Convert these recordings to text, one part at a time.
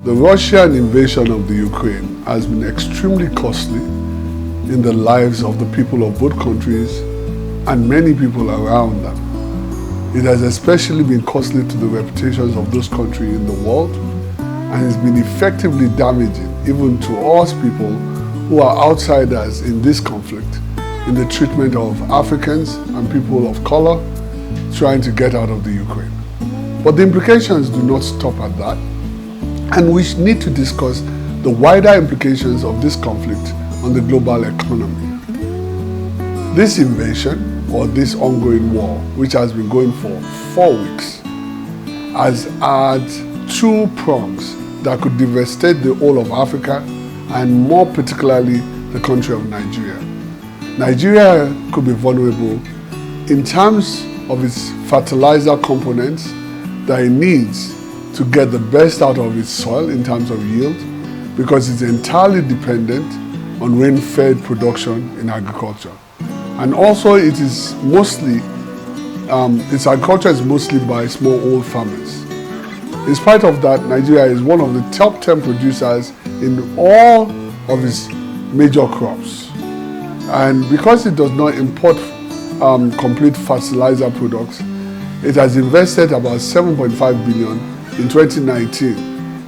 The Russian invasion of the Ukraine has been extremely costly in the lives of the people of both countries and many people around them. It has especially been costly to the reputations of those countries in the world, and it's been effectively damaging even to us people who are outsiders in this conflict, in the treatment of Africans and people of color trying to get out of the Ukraine. But the implications do not stop at that. And we need to discuss the wider implications of this conflict on the global economy. This invasion, or this ongoing war, which has been going for 4 weeks, has had two prongs that could devastate the whole of Africa, and more particularly the country of Nigeria. Nigeria could be vulnerable in terms of its fertilizer components that it needs to get the best out of its soil in terms of yield, because it's entirely dependent on rain-fed production in agriculture. And also it is mostly, its agriculture is mostly by smallholder farmers. In spite of that, Nigeria is one of the top 10 producers in all of its major crops. And because it does not import complete fertilizer products, it has invested about 7.5 billion in 2019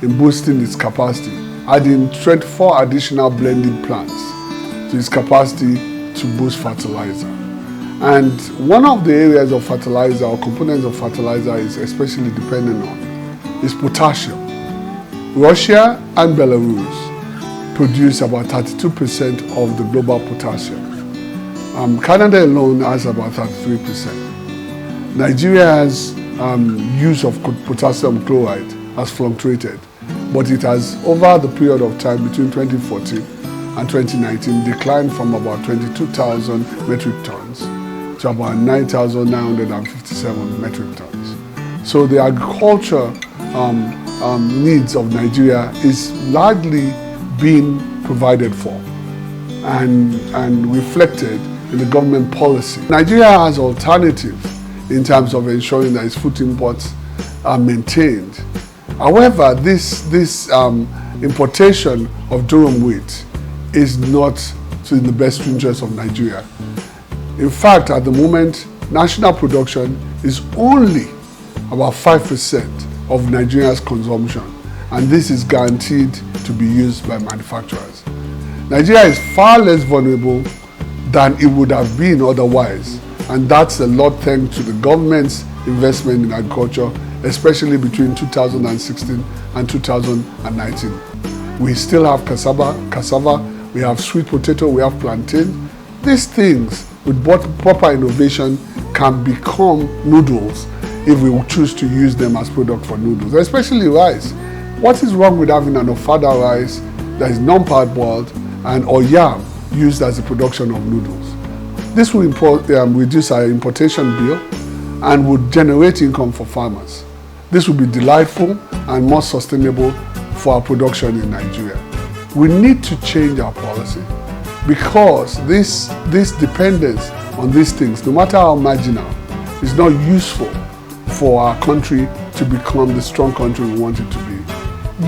in boosting its capacity, adding 24 additional blending plants to its capacity to boost fertilizer. And one of the areas of fertilizer or components of fertilizer is especially dependent on is potassium. Russia and Belarus produce about 32% of the global potassium. Canada alone has about 33%. Nigeria's use of potassium chloride has fluctuated, but it has, over the period of time between 2014 and 2019, declined from about 22,000 metric tons to about 9,957 metric tons. So the agriculture needs of Nigeria is largely being provided for and reflected in the government policy. Nigeria has alternative in terms of ensuring that its food imports are maintained. However, this importation of durum wheat is not in the best interest of Nigeria. In fact, at the moment, national production is only about 5% of Nigeria's consumption, and this is guaranteed to be used by manufacturers. Nigeria is far less vulnerable than it would have been otherwise, and that's a lot thanks to the government's investment in agriculture, especially between 2016 and 2019. We still have cassava, we have sweet potato, we have plantain. These things, with proper innovation, can become noodles if we choose to use them as product for noodles, especially rice. What is wrong with having an ofada rice that is non-parboiled or yam used as a production of noodles? This will reduce our importation bill and would generate income for farmers. This will be delightful and more sustainable for our production in Nigeria. We need to change our policy, because this dependence on these things, no matter how marginal, is not useful for our country to become the strong country we want it to be.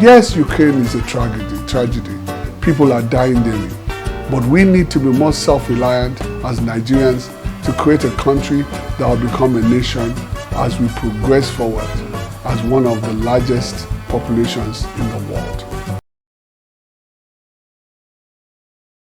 Yes, Ukraine is a tragedy. People are dying daily. But we need to be more self-reliant as Nigerians to create a country that will become a nation as we progress forward as one of the largest populations in the world.